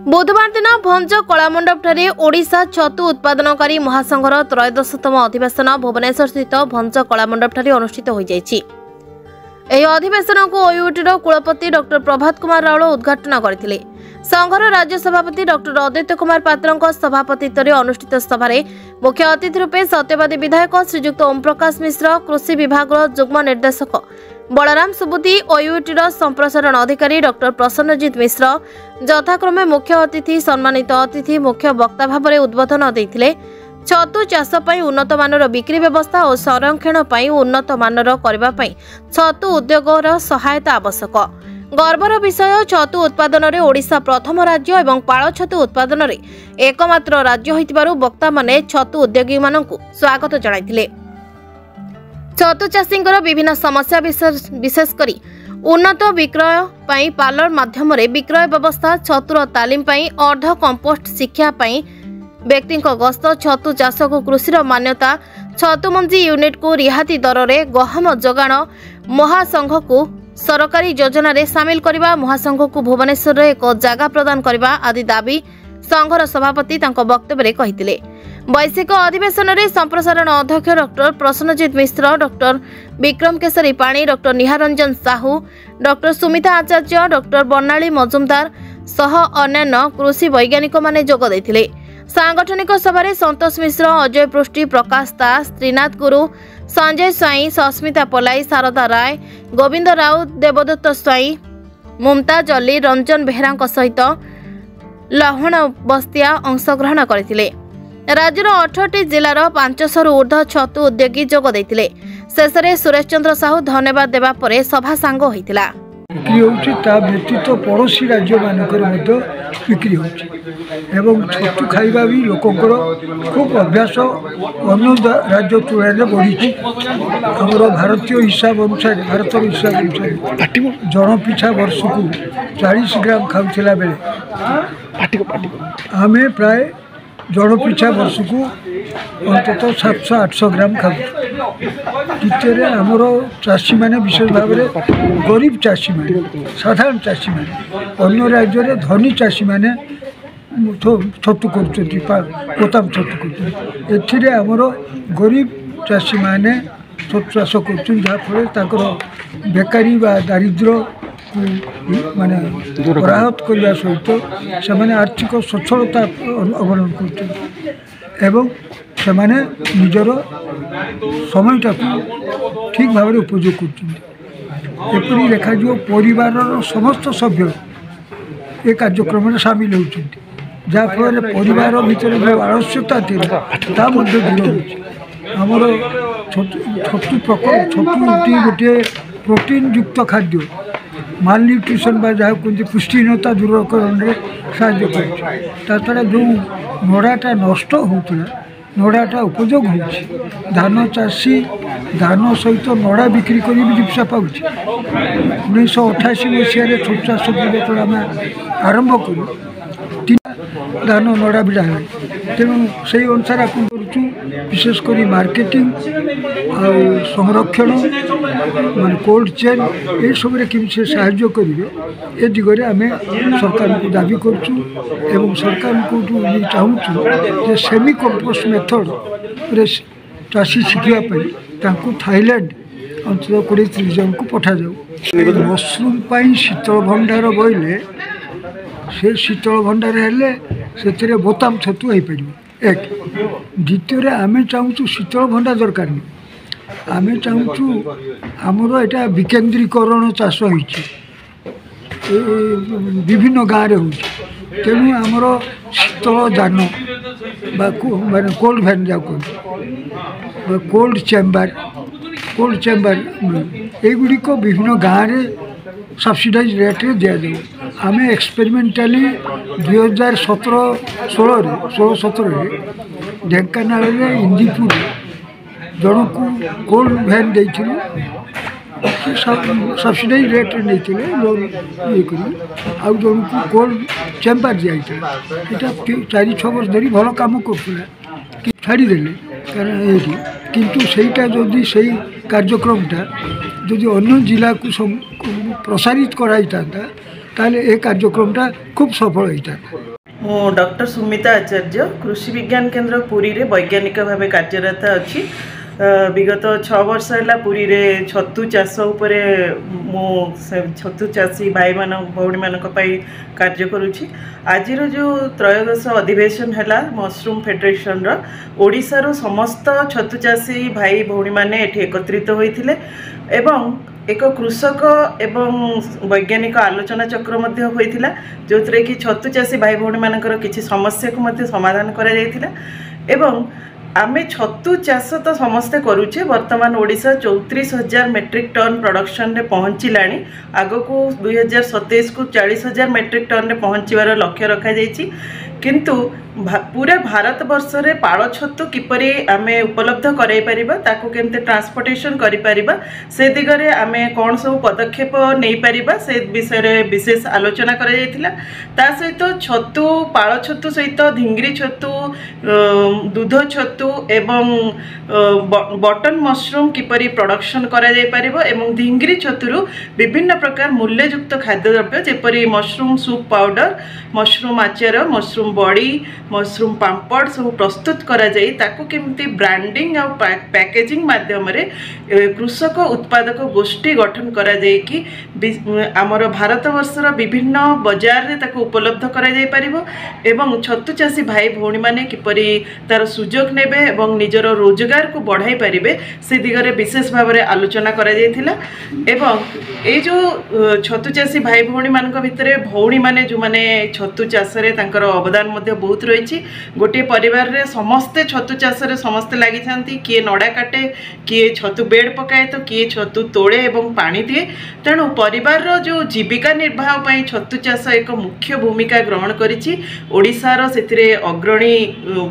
बुधवार दिन भंज कलामंडपठारे ओडिशा छतु उत्पादनकारी महासंघर त्रयोदशतम अधिवेशन भुवनेश्वर स्थित भंज कलामंडपठारे अनुष्ठित हो जायछि। एही अधिवेशन को ओयूटीर कुलपति डॉक्टर प्रभात कुमार राउल उद्घाटन करथिले। संघर राज्य सभापति डॉक्टर अद्वैत कुमार पात्रଙ୍କ सभापतित्व अनुष्ठित सभारे मुख्य अतिथि रूपे सत्यवादी विधायक श्रीजुक्त ओम प्रकाश मिश्र, कृषि विभाग जुग्म निर्देशक बलराम सुबुद्धि, ओयूटीर संप्रसारण अधिकारी डॉक्टर प्रसन्नजीत मिश्र यथाक्रमे मुख्य अतिथि, सम्मानित अतिथि, मुख्य वक्ता भाव में उद्बोधन देथिले। छतु चाष पई उन्नत मानर बिक्री व्यवस्था और संरक्षण पई उन्नत मानर करबा पई छतु उद्योगर सहायता आवश्यक। गर्वर विषय, छतु उत्पादन रे ओडिशा प्रथम राज्य एवं पाळ छतु उत्पादन रे एकमात्र राज्य होइतिबारु वक्ता माने छतु उद्योगी मानकु स्वागत जणाइथिले। छतु चाषींकर विभिन्न समस्या विशेष करी उन्नत विक्रय पई पार्लर माध्यम रे विक्रय व्यवस्था, छतुर तालीम पई अर्ध कंपोस्ट शिक्षा पई व्यक्ति गस्त, छतु चाष को कृषि मान्यता, छतु मंजी यूनिट को रिहाती दर रे गहम जोगाण, महासंघ को सरकारी योजना रे सामिल करबा, महासंघ को भुवनेश्वर रे एक जगह प्रदान करबा आदि दाबी संघर सभापति तांको वक्तव्य रे कहिथिले। वैश्विक अधिवेशन रे संप्रसारण अध्यक्ष डॉक्टर प्रसन्नजीत मिश्र, डॉक्टर विक्रम केसरी पाणी, डॉक्टर निहारंजन साहू, डॉक्टर सुमिता आचार्य, डॉक्टर बर्णाली मजुमदार सह अन्य कृषि वैज्ञानिक माने जोग दैथिले। सांगठनिक सभारे संतोष मिश्र, अजय पृष्टि, प्रकाश दास, त्रिनाथ गुरु, संजय स्वाई, सस्मिता पलाई, शारदा राय, गोविंद राउत, देवदत्त स्वाई, मुमताज अली, रंजन बेहरा सहित लहण बस्तिया अंशग्रहण करथिले। राज्यर 18टी जिलार 500 रु ऊर्ध्व छतु उद्योगी जोग दैथिले। शेषरे सुरेश चंद्र साहू धन्यवाद देवा परे सभा सांग होइतिला। बिक्री होउछि ता व्यतीत पड़ोशी राज्य मानकर मध्य बिक्री होउछि एवं छतु खाइबा भी लोकंकर खूब अभ्यास अन्य राज्य तुलना बढ़ी। हमर भारतीय हिसाब अनुसार, भारत हिसाब अनुसार जन पिछा वर्ष को 40 ग्राम खाउथिला बेले आमे प्राय जन पिछा वर्ष को अंततः 700-800 ग्राम खाऊ। द्वितीय आमर चाषी मैंने विशेष भाव में गरीब चाषी मैंने, साधारण चाषी मैंने, अन्य राज्य में धनी चाषी मैंने छतु कर गोदाम छतु कर आमर गरीब चाषी मैंने छतु चाष कर जहाँफल बेकारी व दारिद्र्य माने राहत करने सहित से आर्थिक सच्छलता अवलंबन कर निजर समयटा ठीक भाव में उपयोग करपरी देखा परिवार समस्त सभ्य ए कार्यक्रम में सामिल होती जहाँफल परिवार भितर जो आलस्यता थी दूर होमर छतु प्रकल्प छतु गोटे प्रोटीन युक्त खाद्य माल न्यूट्रिशन जहाँ कहते पुष्टिहीनता दूरीकरण में साहय छड़ा जो नड़ाटा नष्ट होता नड़ाटा उपयोग हो धान चाषी धान सहित नड़ा बिक्री कर जीविका पाँच 1988 मसीह छतु चाष जो आम आरंभ करूँ धान नड़ा बिड़ा है तेणु से अनुसार आप करूँ विशेषकर मार्केटिंग आ संरक्षण मान कोल्ड चेन ये सब किसी साहाय्य करेंगे ए दिगरे आम सरकार को दाबी करूँ सरकार को चाहूँ सेमी कंपोस्ट मेथड रे चाषी शिखापी थाईलैंड अंचल 20-30 जन को पठा जाऊ। मशरूम शीतल भंडार बोले से शीतल भंडार हेले से बोताम छतु हो पार एक। द्वितीय आम चाहूँ शीतल भंडार दरकार नहीं, आम चाहूँ आमर यहाँ विकेन्द्रीकरण चाष हो विभिन्न गाँव में हो तेणु आमर शीतल जान माने कोल्ड भैन जा कोल्ड चेम्बर युड़िक विभिन्न गाँव में सब्सिडाइज रेट रे दिया जाए। आम एक्सपेरिमेंटाली 2016 ढेंकानाल इंदीपुर जन को कोल्ड भैन दे सब्सिडाइज रेट रे नहीं लोन ये कर जन को कोल्ड चेम्बर दिया यहाँ 4-6 वर्ष धरी भल कम कर छाड़ीदे कारण किंतु सेटा जदि से कार्यक्रमटा जदि अन्य जिला को प्रसारित कराई था ताले ए कार्यक्रमटा खूब सफल होता। मु डॉक्टर सुमिता आचार्य कृषि विज्ञान केन्द्र पुरी रे वैज्ञानिक भाव कार्यरत अच्छी विगत 6 वर्ष है पुरी रे छतु चाष उपरे मु छतु चाषी भाई मान भौणी मान कार्य करुच्ची। आज जो त्रयोदश अधिवेशन है मशरूम फेडरेशन ओडिशार समस्त छतु चाषी भाई भौणी मैंने एकत्रित होते एवं एक कृषक एवं वैज्ञानिक आलोचना चक्र होता जो थे कि छतु चाषी भाई भौणी मानकर किसी समस्या को समाधान करा एवं आमे छतु चाष तो समस्ते करुचे। वर्तमान ओडिशा 34,000 मेट्रिक टन प्रोडक्शन रे पहुँचलानी। आगो को 2027 को 40,000 मेट्रिक टन रे पहुँचवार लक्ष्य रखा जाइछि। किंतु पूरा भारत वर्ष रे पाଳ छतु किपरि आमे उपलब्ध कराई परिबा ताको केमते ट्रांसपोर्टेशन करि परिबा से दिगरे आमे कोन सब पदक्षेप नेई परिबा से विषय रे विशेष आलोचना करा जायतिला। ता सहित छतु पाଳ छतु सहित धिंगरी छतु दूध छतु एवं बटन मशरूम किपरि प्रोडक्शन करा जाय परिबो एवं धिंगरी छतुरु विभिन्न प्रकार मूल्ययुक्त खाद्य द्रव्य जेपरि मशरूम सूप पाउडर मशरूम आचार मशरूम बड़ी मशरूम पापड़ सब प्रस्तुत करा जाई ताकू केमती ब्रांडिंग और पैकेजिंग माध्यम रे कृषक उत्पादक गोष्ठी गठन करा जाई कि आमर भारत वर्षर विभिन्न बाजार रे ताकू उपलब्ध करा जाई परिबो एवं छतु चाषी भाई भौणी माने किपरि तार सुजोग नेबे एवं निजर रोजगार को बढ़ाई परिबे से दिगरे विशेष भाव रे आलोचना करा जायतिला। एवं ए जो छतु चाषी भाई भौणी मानक भितरे भौणी माने जो माने छतु चाष रे तांकर अवदान मध्य बहुत रही। गोटे परिवार रे समस्ते छतु चाष रे समस्ते लगी थांती किए नड़ा काटे किए छतु बेड पकाए तो किए छतु तोड़े एवं पानी दिए। तेणु परिवार रो जो जीविका निर्वाह पई छतु चाष एक मुख्य भूमिका ग्रहण करिछि। ओडिशार सेतिरे अग्रणी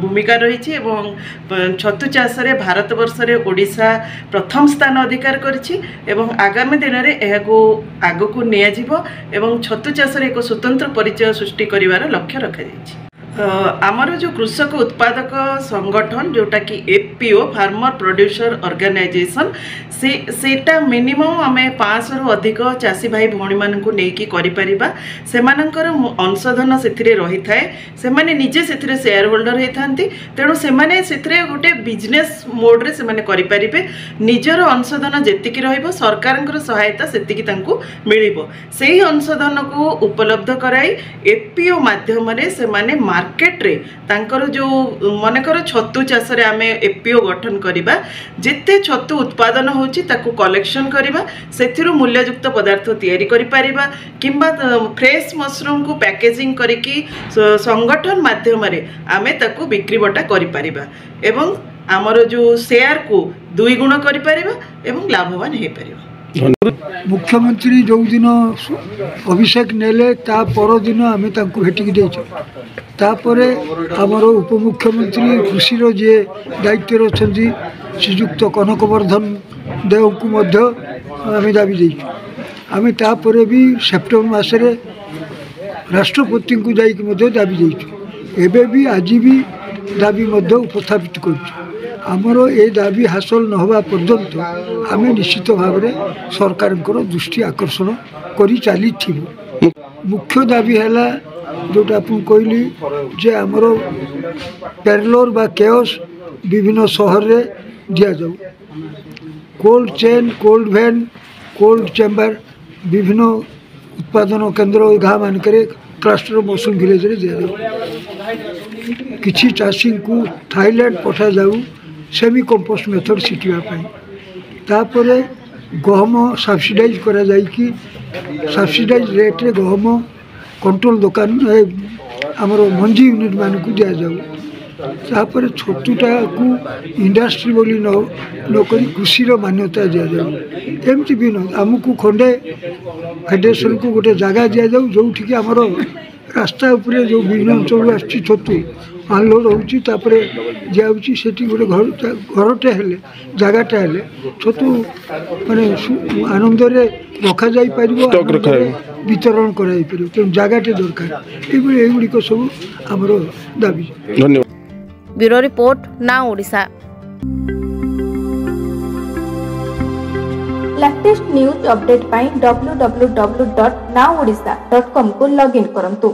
भूमिका रही एवं छतु चाष रे भारत वर्ष रे ओडिशा प्रथम स्थान अधिकार करिछि एवं आगामी दिन रे एहाको आगको निया जिवो एवं छतु चाष रे एक स्वतंत्र परिचय सृष्टि करिवार लक्ष्य रखा जाइछि। आमर जो कृषक उत्पादक संगठन जोटा कि एफपीओ फार्मर प्रोड्यूसर ऑर्गेनाइजेशन सेटा मिनिमम आमे 500 रु अधिक चाषी भाई भौणी मानकु नेकी करि परिबा। सेमानकर अंशधन सेथिरे रही थाए सेमाने निजे सेथिरे शेयर होल्डर हे थांती। तेणु सेमाने सेथिरे गोटे बिजनेस मोड रे सेमाने करि परिबे। निजर अंशधन जेतिकी रहइबो सरकारंकर सहायता सेतिकी तांकु मिलिबो। सेही अंशधन को उपलब्ध कराई एफपीओ माध्यम रे सेमाने मार्केट रे तांकर जो मनकर छतु चाष रे आमे एफपीओ गठन करिबा जेते छतु उत्पादन होची ताकू कलेक्शन करिबा सेथिरु मूल्ययुक्त पदार्थ तयारी करि परिबा किंबा फ्रेश मशरूम को पैकेजिंग करिकी संगठन माध्यम रे आमे ताकू बिक्री बटा करि परिबा एवं हमर जो शेयर को 2 गुण करि परिबा एवं लाभवान हे परिबा। मुख्यमंत्री जो दिन अभिषेक नेले ता पर दिन आम भेटिकी तापरे आमर उपमुख्यमंत्री कृषि जे दायित्व अच्छा श्रीजुक्त कनकवर्धन देव को आम दाबी देचु। आम तापर भी सेप्टेम्बर मासरे राष्ट्रपति को जाकि दाबी देचु। एबे भी आज भी दाबी उपस्थापित करुँ। आमर ए दाबी हासिल न होगा पर्यंत आम निश्चित भाव में सरकार दृष्टि आकर्षण करी चली। मुख्य दाबी है जोटा कहली जे आमर पैरेलल बा केओस विभिन्न सहर रे दिया जाऊ। Cold chain cold van cold chamber विभिन्न उत्पादन केन्द्र गाँ मानक क्लस्टर मशरूम विलेज रे दिया जाऊ। किछि चाषी को थाईलैंड पठा जाऊ सेमी कंपोस्ट मेथड शिखापी। तापर गहम सब्सिडाइज करा जाइकी सब्सिडाइज रेट रे गहम कंट्रोल दुकान आमर मंजी यूनिट मान को दि जाऊ। तापर छतुटा को इंडस्ट्री बोली नक कृषि मान्यता दि जाऊ। एमती भी न आमको खंडे फेडरेशन को गोटे जगह दि जाऊ जो आमर रास्ता उपरे जो विभिन्न अंचल आछी छतु अनलोड होची तापरे जाउची सेठी गोटे घरटे हेले जगहटा हेले छतु माने आनंद रे रखा जाई परिबो वितरण कराई परिबो। तेणु जगहटे दरकार एगुड़ी सब आमर दाबी। धन्यवाद। Bureau report now Odisha. Latest news update पाई www.nowodisha.com को लॉगिन करंतु।